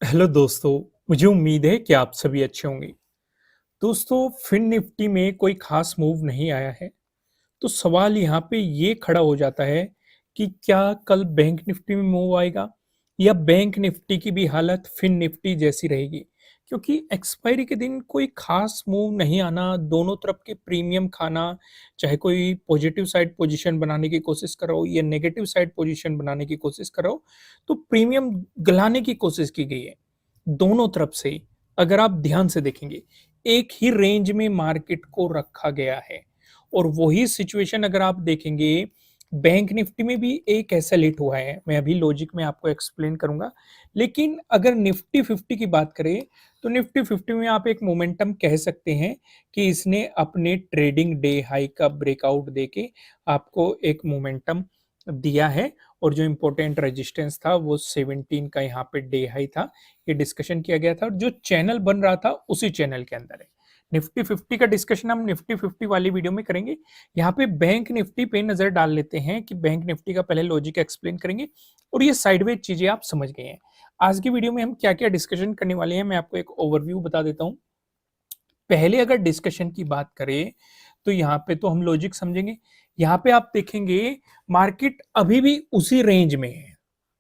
Hello दोस्तों, मुझे उम्मीद है कि आप सभी अच्छे होंगे। दोस्तों, फिन निफ्टी में कोई खास मूव नहीं आया है, तो सवाल यहाँ पे ये खड़ा हो जाता है कि क्या कल बैंक निफ्टी में मूव आएगा या बैंक निफ्टी की भी हालत फिन निफ्टी जैसी रहेगी? क्योंकि एक्सपायरी के दिन कोई खास मूव नहीं आना, दोनों तरफ के प्रीमियम खाना, चाहे कोई पॉजिटिव साइड पोजीशन बनाने की कोशिश कर रहा हो या नेगेटिव साइड पोजीशन बनाने की कोशिश कर रहा हो, तो प्रीमियम गलाने की कोशिश की गई है। दोनों तरफ से अगर आप ध्यान से देखेंगे, एक ही रेंज में मार्केट को रखा गया है और वही सिचुएशन अगर आप देखेंगे, बैंक निफ्टी में भी एक ऐसा लेट हुआ है। मैं अभी लॉजिक में आपको एक्सप्लेन करूँगा। लेकिन अगर निफ्टी 50 की बात करें, तो निफ्टी 50 में आप एक मोमेंटम कह सकते हैं कि इसने अपने ट्रेडिंग डे हाई का ब्रेकआउट देके आपको एक मोमेंटम दिया है और जो इम्पोर्टेंट रेजिस्टेंस था वो 17 का यहाँ पे डे हाई था। ये डिस्कशन किया गया था और जो चैनल बन रहा था उसी चैनल के अंदर है। निफ्टी 50 का डिस्कशन हम निफ्टी 50 वाली वीडियो में करेंगे। यहाँ पे बैंक निफ्टी पे नजर डाल लेते हैं कि बैंक निफ्टी का पहले लॉजिक एक्सप्लेन करेंगे और ये साइडवेज चीजें आप समझ गए हैं। आज की वीडियो में हम क्या-क्या डिस्कशन करने वाले हैं, मैं आपको एक ओवरव्यू बता देता हूँ। पहले अगर डिस्कशन की बात करें, तो यहाँ पे तो हम लॉजिक समझेंगे। यहाँ पे आप देखेंगे मार्केट अभी भी उसी रेंज में है।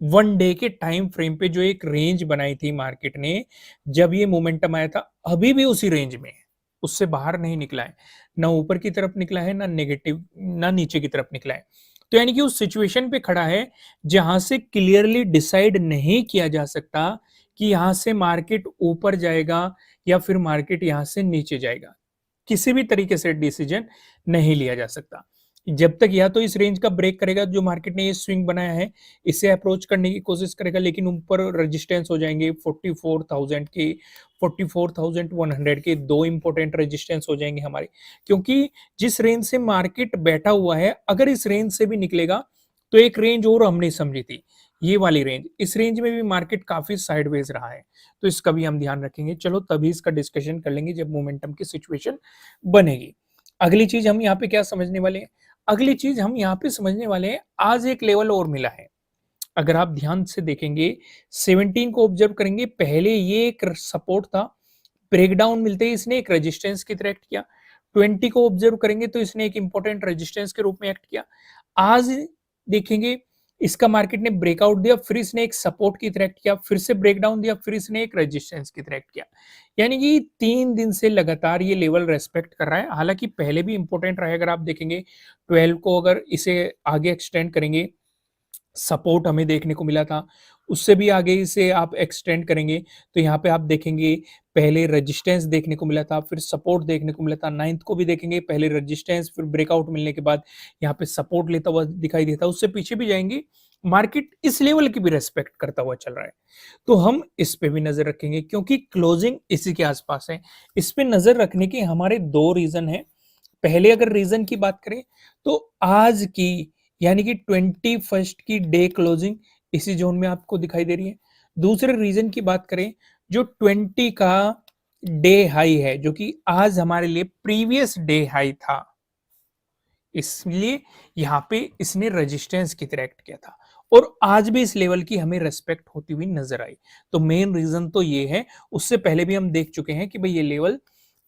1 डे के टाइम फ्रेम पे जो एक रेंज बनाई थी मार्केट ने, जब ये मोमेंटम आया था, अभी भी उसी रेंज में है। उससे बाहर नहीं निकला है। ना ऊपर की तरफ निकला है, ना नेगेटिव, ना नीचे की तरफ निकला है। तो यानी कि उस सिचुएशन पे खड़ा है, जहां से क्लियरली डिसाइड नहीं किया जा सकता कि यहां से मार्केट ऊपर जाएगा या फिर मार्केट यहां से नीचे जाएगा। किसी भी तरीके से डिसीजन नहीं लिया जा सकता। जब तक या तो इस रेंज का ब्रेक करेगा, जो मार्केट ने ये स्विंग बनाया है, इसे अप्रोच करने की कोशिश करेगा, लेकिन ऊपर रेजिस्टेंस हो जाएंगे 44,000 के, 44,100 के, दो इंपॉर्टेंट रेजिस्टेंस हो जाएंगे हमारे। क्योंकि जिस रेंज से मार्केट बैठा हुआ है, अगर इस रेंज से भी निकलेगा तो एक रेंज और हमने समझी थी, ये वाली रेंज। इस रेंज में भी मार्केट काफी साइडवेज रहा है, तो इसका भी हम ध्यान रखेंगे। चलो तभी इसका डिस्कशन कर लेंगे जब मोमेंटम की सिचुएशन बनेगी। अगली चीज हम यहाँ पे क्या समझने वाले हैं? अगली चीज हम यहाँ पे समझने वाले हैं, आज एक लेवल और मिला है। अगर आप ध्यान से देखेंगे, 17 को ऑब्जर्व करेंगे, पहले ये एक सपोर्ट था, ब्रेकडाउन मिलते ही इसने एक रेजिस्टेंस की तरह एक्ट किया। 20 को ऑब्जर्व करेंगे तो इसने एक इंपॉर्टेंट रेजिस्टेंस के रूप में एक्ट किया। आज देखेंगे, इसका मार्केट ने ब्रेकआउट दिया, फिर इसने एक सपोर्ट की तरह एक्ट किया, फिर से ब्रेकडाउन दिया, फिर इसने एक रेजिस्टेंस की तरह एक्ट किया। यानी कि 3 दिन से लगातार ये लेवल रेस्पेक्ट कर रहा है। हालांकि पहले भी इंपॉर्टेंट रहा है, अगर आप देखेंगे 12 को अगर इसे आगे एक्सटेंड करेंगे, सपोर्ट हमें देखने को मिला था। उससे भी आगे इसे आप एक्सटेंड करेंगे तो यहाँ पे आप देखेंगे, पहले रेजिस्टेंस देखने को मिला था, फिर सपोर्ट देखने को मिला था। 9th को भी देखेंगे, पहले रेजिस्टेंस, फिर ब्रेकआउट मिलने के बाद यहाँ पे सपोर्ट लेता हुआ दिखाई देता है। उससे पीछे भी जाएंगे, मार्केट इस लेवल की भी रेस्पेक्ट करता हुआ चल रहा है। तो हम इस पे भी नजर रखेंगे, क्योंकि क्लोजिंग इसी के आसपास है। इस पे नजर रखने के हमारे दो रीजन है। पहले अगर रीजन की बात करें, तो आज की यानी कि 21st की डे क्लोजिंग इसी जोन में आपको दिखाई दे रही है। दूसरे रीजन की बात करें, जो 20 का डे हाई है, जो कि आज हमारे लिए प्रीवियस डे हाई था, इसलिए यहाँ पे इसने रेजिस्टेंस की तरह एक्ट किया था और आज भी इस लेवल की हमें रेस्पेक्ट होती हुई नजर आई। तो मेन रीजन तो ये है। उससे पहले भी हम देख चुके हैं कि भाई ये लेवल,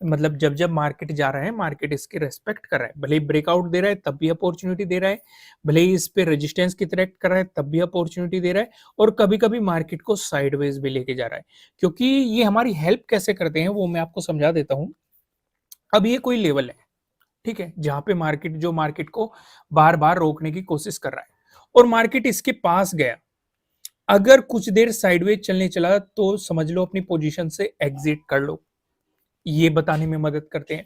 मतलब जब जब मार्केट जा रहा है, मार्केट इसकी रेस्पेक्ट कर रहा है। भले ही ब्रेकआउट दे रहा है तब भी अपॉर्चुनिटी दे रहा है, भले ही इस पे रेजिस्टेंस की तरह कर रहा है तब भी अपॉर्चुनिटी दे रहा है, और कभी कभी मार्केट को साइडवेज भी लेके जा रहा है। क्योंकि ये हमारी हेल्प कैसे करते हैं वो मैं आपको समझा देता हूँ। अब ये कोई लेवल है, ठीक है, जहां पे मार्केट, जो मार्केट को बार बार रोकने की कोशिश कर रहा है और मार्केट इसके पास गया, अगर कुछ देर साइडवेज चलने चला तो समझ लो अपनी पोजीशन से एग्जिट कर लो, ये बताने में मदद करते हैं।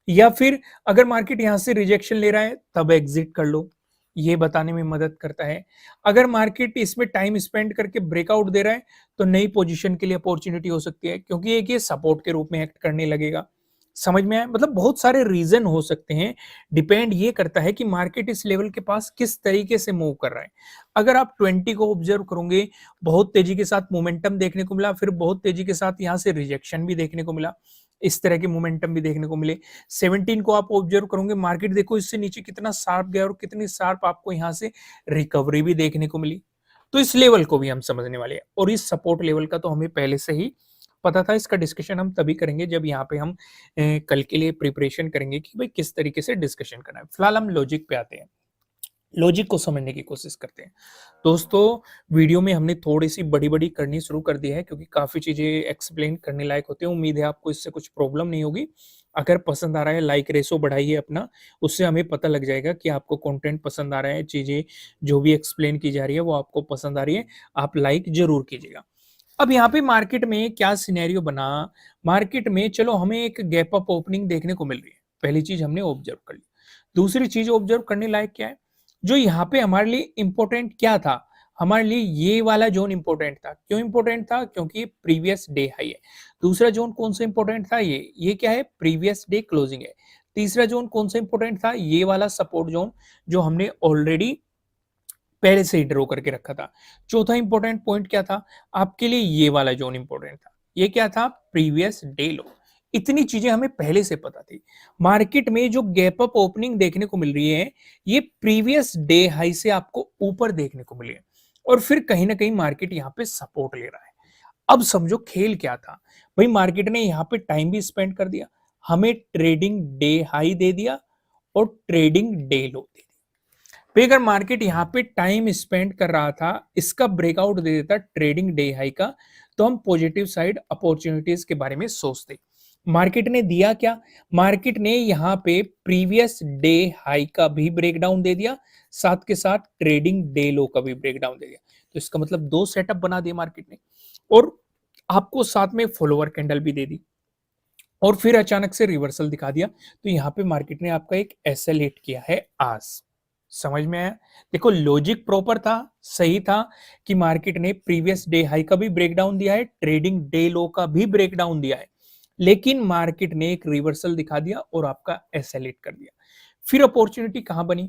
या फिर अगर मार्केट यहां से रिजेक्शन ले रहा है तब एग्जिट कर लो, ये बताने में मदद करता है। अगर मार्केट इसमें टाइम स्पेंड करके ब्रेकआउट दे रहा है तो नई पोजीशन के लिए अपॉर्चुनिटी हो सकती है, क्योंकि एक ये सपोर्ट के रूप में एक्ट करने लगेगा। समझ में आया? मतलब बहुत सारे रीजन हो सकते हैं। डिपेंड ये करता है कि मार्केट इस लेवल के पास किस तरीके से मूव कर रहा है। अगर आप 20 को ऑब्जर्व करोगे, बहुत तेजी के साथ मोमेंटम देखने को मिला, फिर बहुत तेजी के साथ यहां से रिजेक्शन भी देखने को मिला, इस तरह के मोमेंटम भी देखने को मिले। 17 को आप ऑब्जर्व करोगे, मार्केट देखो इससे नीचे कितना शार्प गया और कितनी शार्प आपको यहाँ से रिकवरी भी देखने को मिली। तो इस लेवल को भी हम समझने वाले हैं और इस सपोर्ट लेवल का तो हमें पहले से ही पता था। इसका डिस्कशन हम तभी करेंगे जब यहाँ पे हम कल के लिए प्रिपरेशन करेंगे कि भाई किस तरीके से डिस्कशन करना है। फिलहाल हम लॉजिक पे आते हैं, लॉजिक को समझने की कोशिश करते हैं। दोस्तों, वीडियो में हमने थोड़ी-सी बड़ी-बड़ी करनी शुरू कर दी है क्योंकि काफ़ी चीज़ें एक्सप्लेन करने लायक होती हैं। उम्मीद है आपको इससे कुछ प्रॉब्लम नहीं होगी। अगर पसंद आ रहा है, लाइक रेशो बढ़ाइए अपना, उससे हमें पता लग जाएगा कि आपको कंटेंट पसंद आ रहा है, चीज़ें जो भी एक्सप्लेन की जा रही है वो आपको पसंद आ रही है। आप लाइक ज़रूर कीजिएगा। अब यहाँ पे मार्केट में क्या सिनेरियो बना, मार्केट में चलो हमें एक गैप अप ओपनिंग देखने को मिल रही है। पहली चीज़ हमने ऑब्जर्व कर ली। दूसरी चीज़ ऑब्जर्व करने लायक क्या है? जो यहाँ पे हमारे लिए इम्पोर्टेंट क्या था? हमारे लिए ये वाला ज़ोन इम्पोर्टेंट था। क्यों इम्पोर्टेंट था? क्योंकि प्रीवियस डे हाई है। दूसरा ज़ोन कौन-सा इम्पोर्टेंट था? ये क्या है? प्रीवियस डे क्लोजिंग है। तीसरा ज़ोन कौन-सा इम्पोर्टेंट था? ये वाला सपोर्ट ज़ोन जो हमने ऑलरेडी पहले से ही ड्रॉ करके रखा था। चौथा इंपॉर्टेंट पॉइंट क्या था? आपके लिए ये वाला ज़ोन इम्पोर्टेंट था। ये क्या था? प्रीवियस डे लो। इतनी चीज़ें हमें पहले से पता थी। मार्केट में जो गैप अप ओपनिंग देखने को मिल रही है, ये प्रीवियस डे हाई से आपको ऊपर देखने को मिली है और फिर कहीं न कहीं मार्केट यहाँ पे सपोर्ट ले रहा है। अब समझो खेल क्या था? भई मार्केट ने यहाँ पे टाइम भी स्पेंड कर दिया, हमें ट्रेडिंग डे हाई दे दिया और ट्रेडिंग डे लो दे दिया। भाई अगर मार्केट यहाँ पे टाइम स्पेंड कर रहा था, इसका ब्रेकआउट दे देता ट्रेडिंग डे हाई का, तो हम पॉजिटिव साइड अपॉर्चुनिटीज के बारे में सोचते। मार्केट ने दिया क्या? मार्केट ने यहाँ पे प्रीवियस डे हाई का भी ब्रेकडाउन दे दिया, साथ के साथ ट्रेडिंग डे लो का भी ब्रेकडाउन दे दिया। तो इसका मतलब दो सेटअप बना दिए मार्केट ने और आपको साथ में फॉलोवर कैंडल भी दे दी और फिर अचानक से रिवर्सल दिखा दिया। तो यहाँ पे मार्केट ने आपका एक एसएल हिट किया है आज। समझ में आया? देखो लॉजिक प्रॉपर था, सही था कि मार्केट ने प्रीवियस डे हाई का भी ब्रेकडाउन दिया है, ट्रेडिंग डे लो का भी ब्रेकडाउन दिया है, लेकिन मार्केट ने एक रिवर्सल दिखा दिया और आपका एसएल हिट कर दिया। फिर अपॉर्चुनिटी कहां बनी?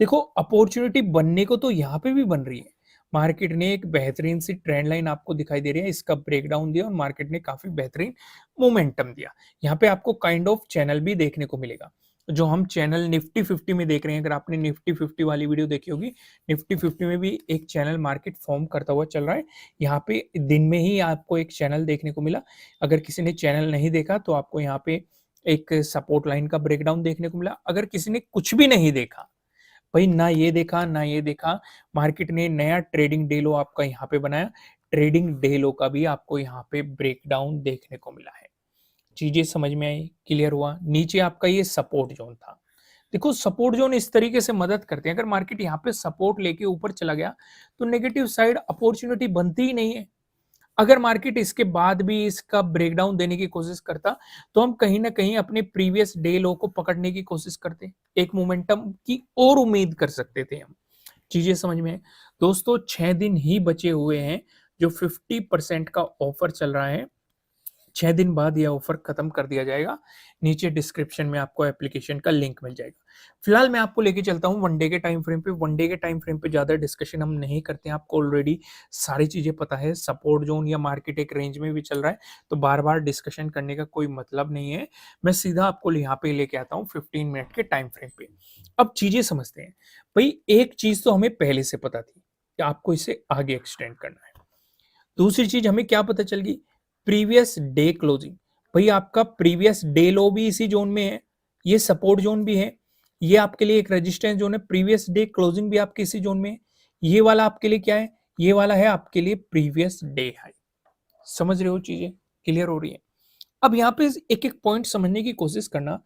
देखो अपॉर्चुनिटी बनने को तो यहाँ पे भी बन रही है। मार्केट ने एक बेहतरीन सी ट्रेंड लाइन आपको दिखाई दे रही है, इसका ब्रेकडाउन दिया और मार्केट ने काफी बेहतरीन मोमेंटम दिया। यहाँ पे आपको काइंड ऑफ चैनल भी देखने को मिलेगा जो हम चैनल निफ्टी 50 में देख रहे हैं। अगर आपने निफ्टी 50 वाली वीडियो देखी होगी, निफ्टी 50 में भी एक चैनल मार्केट फॉर्म करता हुआ चल रहा है। यहाँ पे दिन में ही आपको एक चैनल देखने को मिला। अगर किसी ने चैनल नहीं देखा तो आपको यहाँ पे एक सपोर्ट लाइन का ब्रेकडाउन देखने को मिला। अगर किसी ने कुछ भी नहीं देखा, भाई ना ये देखा ना ये देखा, मार्केट ने नया ट्रेडिंग डे लो आपका यहाँ पे बनाया, ट्रेडिंग डे लो का भी आपको यहाँ पे ब्रेकडाउन देखने को मिला है। चीजें समझ में आई? क्लियर हुआ? नीचे आपका ये सपोर्ट जोन था। देखो सपोर्ट जोन इस तरीके से मदद करते हैं, अगर मार्केट यहाँ पे सपोर्ट लेके ऊपर चला गया तो नेगेटिव साइड अपॉर्चुनिटी बनती ही नहीं है। अगर मार्केट इसके बाद भी इसका ब्रेकडाउन देने की कोशिश करता तो हम कहीं ना कहीं अपने प्रीवियस डे लो को पकड़ने की कोशिश करते, एक मोमेंटम की और उम्मीद कर सकते थे हम। चीजें समझ में है? दोस्तों 6 दिन ही बचे हुए हैं, जो 50% का ऑफर चल रहा है। 6 दिन बाद यह ऑफर खत्म कर दिया जाएगा। नीचे डिस्क्रिप्शन में आपको एप्लीकेशन का लिंक मिल जाएगा। फिलहाल मैं आपको लेके चलता हूँ वन डे के टाइम फ्रेम पे। वन डे के टाइम फ्रेम पे ज्यादा डिस्कशन हम नहीं करते हैं, आपको ऑलरेडी सारी चीजें पता है। सपोर्ट जोन या मार्केट एक रेंज में भी चल रहा है तो बार बार डिस्कशन करने का कोई मतलब नहीं है। मैं सीधा आपको यहाँ पे लेके आता हूँ 15 मिनट के टाइम फ्रेम पे। अब चीजें समझते हैं। भाई एक चीज तो हमें पहले से पता थी कि आपको इसे आगे एक्सटेंड करना है। दूसरी चीज हमें क्या पता चल गई? Previous day closing. भाई आपका प्रीवियस डे लो भी इसी जोन में है, ये सपोर्ट जोन भी है, ये आपके लिए एक रेजिस्टेंस जोन है। प्रीवियस डे क्लोजिंग भी आपके इसी जोन में है। ये वाला आपके लिए क्या है? ये वाला है आपके लिए प्रीवियस डे हाई। समझ रहे हो? चीजें क्लियर हो रही है? अब यहाँ पे एक एक पॉइंट समझने की कोशिश करना।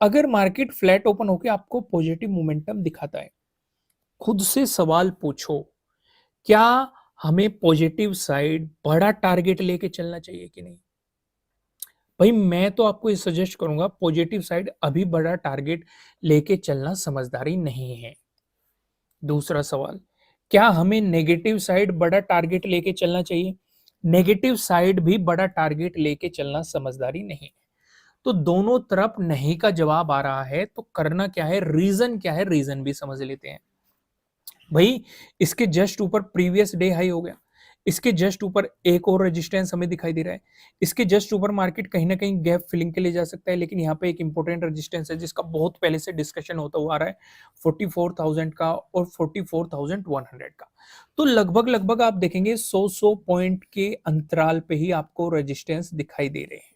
अगर मार्केट फ्लैट ओपन होकर आपको पॉजिटिव मोमेंटम दिखाता है, खुद से सवाल पूछो, क्या हमें पॉजिटिव साइड बड़ा टारगेट लेके चलना चाहिए कि नहीं? भाई मैं तो आपको ये सजेस्ट करूंगा, पॉजिटिव साइड अभी बड़ा टारगेट लेके चलना समझदारी नहीं है। दूसरा सवाल, क्या हमें नेगेटिव साइड बड़ा टारगेट लेके चलना चाहिए? नेगेटिव साइड भी बड़ा टारगेट लेके चलना समझदारी नहीं है। तो दोनों तरफ नहीं का जवाब आ रहा है तो करना क्या है, रीजन क्या है, रीजन भी समझ लेते हैं। भाई इसके जस्ट ऊपर प्रीवियस डे हाई हो गया, इसके जस्ट ऊपर एक और रेजिस्टेंस हमें दिखाई दे रहा है। इसके जस्ट ऊपर मार्केट कहीं न कहीं गैप फिलिंग के लिए जा सकता है, लेकिन यहाँ पे एक इंपॉर्टेंट रेजिस्टेंस है जिसका बहुत पहले से डिस्कशन होता हुआ आ रहा है, 44,000 का और 44,100 का। तो लगभग-लगभग आप देखेंगे 100-100 पॉइंट के अंतराल पे ही आपको रेजिस्टेंस दिखाई दे रहे हैं।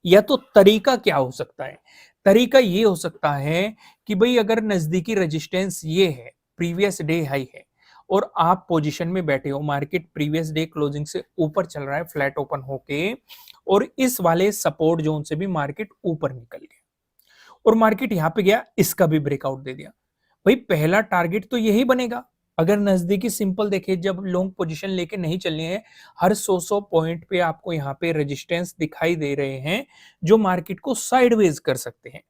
या तो तरीका क्या हो सकता है? तरीका ये हो सकता है कि भई अगर नज़दीकी रेजिस्टेंस ये है, प्रीवियस डे हाई है और आप पोजीशन में बैठे हो, मार्केट प्रीवियस डे क्लोजिंग से ऊपर चल रहा है फ्लैट ओपन होके और इस वाले सपोर्ट ज़ोन से भी मार्केट ऊपर निकल गया और मार्केट यहाँ पे गया, इसका भी ब्रेकआउट दे दिया। भाई पहला टारगेट तो यही बनेगा। अगर नजदीकी सिंपल देखें, जब लॉन्ग पोजीशन लेके नहीं चलनी है, हर 100-100 पॉइंट पे आपको यहाँ पे रेजिस्टेंस दिखाई दे रहे हैं जो मार्केट को साइडवेज कर सकते हैं।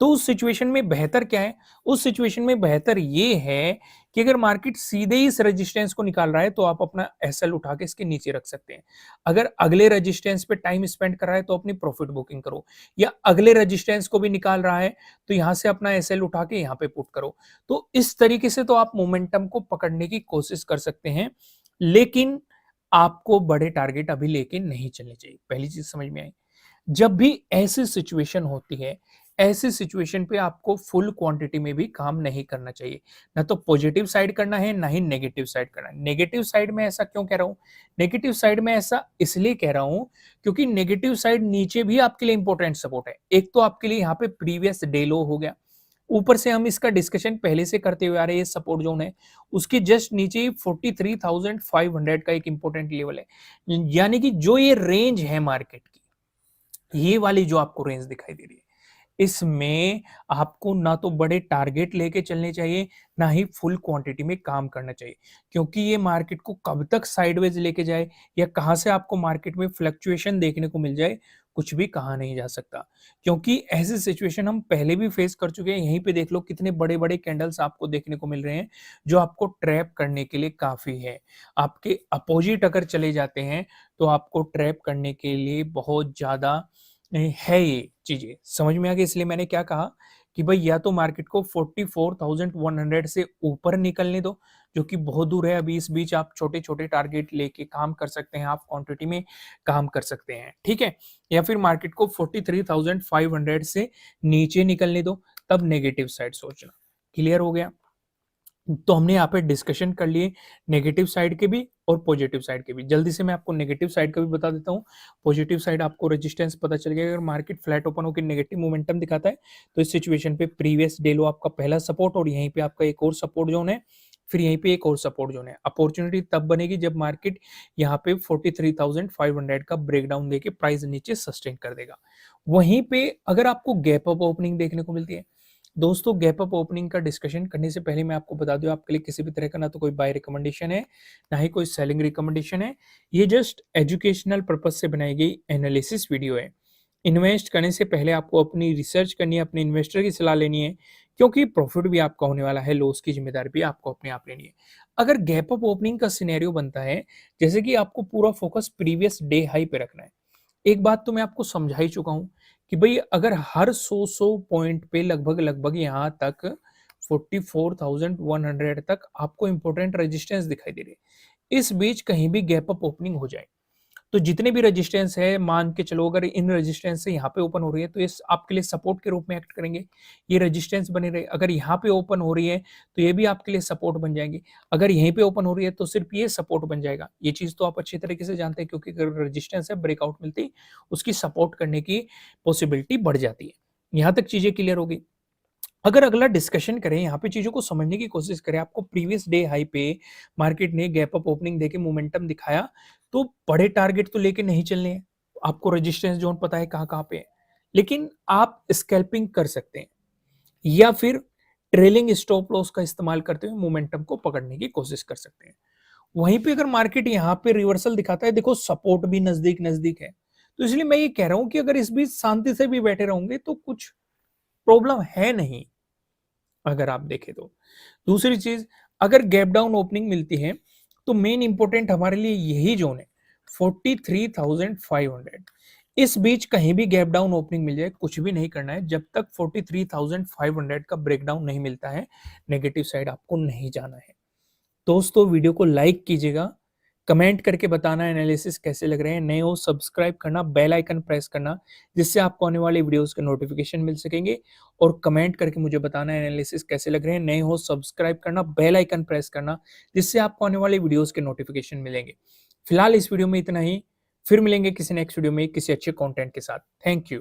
तो उस सिचुएशन में बेहतर क्या है? उस सिचुएशन में बेहतर ये है कि अगर मार्केट सीधे ही इस रेजिस्टेंस को निकाल रहा है तो आप अपना एसएल उठा के इसके नीचे रख सकते हैं। अगर अगले रेजिस्टेंस पे टाइम स्पेंड कर रहा है तो अपनी प्रॉफिट बुकिंग करो, या अगले रेजिस्टेंस को भी निकाल रहा है तो यहां से अपना एसएल उठा के यहाँ पे पुट करो। तो इस तरीके से तो आप मोमेंटम को पकड़ने की कोशिश कर सकते हैं, लेकिन आपको बड़े टारगेट अभी लेके नहीं चलने चाहिए। पहली चीज समझ में आई। जब भी ऐसी सिचुएशन होती है, ऐसी सिचुएशन पे आपको फुल क्वांटिटी में भी काम नहीं करना चाहिए। ना तो पॉजिटिव साइड करना है, ना ही नेगेटिव साइड करना है। नेगेटिव साइड में ऐसा क्यों कह रहा हूँ? नेगेटिव साइड में ऐसा इसलिए कह रहा हूँ क्योंकि नेगेटिव साइड नीचे भी आपके लिए इंपॉर्टेंट सपोर्ट है। एक तो आपके लिए यहाँ पे प्रीवियस डे लो हो गया, ऊपर से हम इसका डिस्कशन पहले से करते हुए आ रहे हैं, ये सपोर्ट जोन है, उसके जस्ट नीचे ही 43,500 का एक इंपॉर्टेंट लेवल है। यानी कि जो ये रेंज है मार्केट की, ये वाली जो आपको रेंज दिखाई दे रही है, इसमें आपको ना तो बड़े टारगेट लेके चलने चाहिए, ना ही फुल क्वांटिटी में काम करना चाहिए। क्योंकि ये मार्केट को कब तक साइडवेज लेके जाए या कहाँ से आपको मार्केट में फ्लक्चुएशन देखने को मिल जाए, कुछ भी कहा नहीं जा सकता। क्योंकि ऐसी सिचुएशन हम पहले भी फेस कर चुके हैं। यहीं पे देख लो कितने बड़े-बड़े कैंडल्स आपको देखने को मिल रहे हैं, जो आपको ट्रैप करने के लिए काफ़ी है। आपके अपोजिट अगर चले जाते हैं, तो आपको ट्रैप करने के लिए बहुत ज़्यादा है ये चीज़ें, समझ में आ गई। इसलिए मैंने क्या कहा कि भाई या तो मार्केट को 44,100 से ऊपर निकलने दो, जो कि बहुत दूर है। अभी इस बीच आप छोटे-छोटे टारगेट लेके काम कर सकते हैं, आप क्वांटिटी में काम कर सकते हैं, ठीक है? या फिर मार्केट को 43,500 से नीचे निकलने दो, तब नेगेटिव साइड सोचना। क्लियर हो गया? तो हमने यहाँ पे डिस्कशन कर लिए नेगेटिव साइड के भी और पॉजिटिव साइड के भी। जल्दी से मैं आपको नेगेटिव साइड का भी बता देता हूँ। पॉजिटिव साइड आपको रेजिस्टेंस पता चल गया, अगर मार्केट फ्लैट ओपन होकर नेगेटिव मोमेंटम दिखाता है तो इस सिचुएशन पे प्रीवियस डे लो आपका पहला सपोर्ट और यहीं पे आपका एक और सपोर्ट जोन है, फिर यहीं पे एक और सपोर्ट जोन है। अपॉर्चुनिटी तब बनेगी जब मार्केट यहाँ पे 43,500 का ब्रेकडाउन देके प्राइस नीचे सस्टेन कर देगा। वहीं पे अगर आपको गैप अप ओपनिंग देखने को मिलती है, दोस्तों गैप अप ओपनिंग का डिस्कशन करने से पहले मैं आपको बता दूं, आपके लिए किसी भी तरह का ना तो कोई बाय रिकमेंडेशन है, ना ही कोई सेलिंग रिकमेंडेशन है। ये जस्ट एजुकेशनल पर्पज से बनाई गई एनालिसिस वीडियो है। इन्वेस्ट करने से पहले आपको अपनी रिसर्च करनी है, अपने इन्वेस्टर की सलाह लेनी है, क्योंकि प्रॉफिट भी आपका होने वाला है, लॉस की जिम्मेदारी भी आपको अपने आप लेनी है। अगर गैप अप ओपनिंग का सिनेरियो बनता है, जैसे कि आपको पूरा फोकस प्रीवियस डे हाई पे रखना है। एक बात तो मैं आपको समझा ही चुका हूँ कि भई अगर हर 100-100 पॉइंट पे लगभग-लगभग यहाँ तक 44,100 तक आपको इम्पोर्टेंट रेजिस्टेंस दिखाई दे रही है। इस बीच कहीं भी गैप अप ओपनिंग हो जाए, तो जितने भी रेजिस्टेंस है मान के चलो, अगर इन रेजिस्टेंस से यहाँ पे ओपन हो रही है तो ये आपके लिए सपोर्ट के रूप में एक्ट करेंगे। ये रेजिस्टेंस बने रहे, अगर यहाँ पे ओपन हो रही है तो ये भी आपके लिए सपोर्ट बन जाएंगे। अगर यहीं पे ओपन हो रही है तो सिर्फ ये सपोर्ट बन जाएगा। ये चीज तो आप अच्छी तरीके से जानते हैं, क्योंकि अगर रेजिस्टेंस है ब्रेकआउट मिलती, उसकी सपोर्ट करने की पॉसिबिलिटी बढ़ जाती है। यहाँ तक चीजें क्लियर होगी। अगर अगला डिस्कशन करें, यहाँ पे चीजों को समझने की कोशिश करें, आपको प्रीवियस डे हाई पे मार्केट ने गैप अप ओपनिंग देके मोमेंटम दिखाया, तो बड़े टारगेट तो लेके नहीं चलने हैं। आपको रेजिस्टेंस जोन पता है कहाँ-कहाँ पे है। लेकिन आप स्कैल्पिंग कर सकते हैं या फिर ट्रेलिंग स्टॉप लॉस का इस्तेमाल करते हुए मोमेंटम को पकड़ने की कोशिश कर सकते हैं। वहीं पे अगर मार्केट यहाँ पे रिवर्सल दिखाता है, देखो सपोर्ट भी नजदीक-नजदीक है। तो इसलिए मैं ये कह रहा हूँ कि अगर इस बीच शांति से भी बैठे रहोगे तो कुछ प्रॉब्लम है नहीं, अगर आप देखें तो। दूसरी चीज, अगर गैप डाउन ओपनिंग मिलती है तो मेन इंपॉर्टेंट हमारे लिए यही जोन है, 43,500। इस बीच कहीं भी गैप डाउन ओपनिंग मिल जाए, कुछ भी नहीं करना है जब तक 43,500 का ब्रेकडाउन नहीं मिलता है। नेगेटिव साइड आपको नहीं जाना है। दोस्तों वीडियो को लाइक कीजिएगा, कमेंट करके बताना एनालिसिस कैसे लग रहे हैं। नए हो सब्सक्राइब करना, बेल आइकन प्रेस करना, जिससे आपको आने वाली वीडियोज़ के नोटिफ़िकेशन मिल सकेंगे और कमेंट करके मुझे बताना एनालिसिस कैसे लग रहे हैं। नए हो सब्सक्राइब करना, बेल आइकन प्रेस करना, जिससे आपको आने वाली वीडियोज़ के नोटिफ़िकेशन मिलेंगे। फिलहाल इस वीडियो में इतना ही, फिर मिलेंगे किसी नेक्स्ट वीडियो में किसी अच्छे कंटेंट के साथ। Thank you.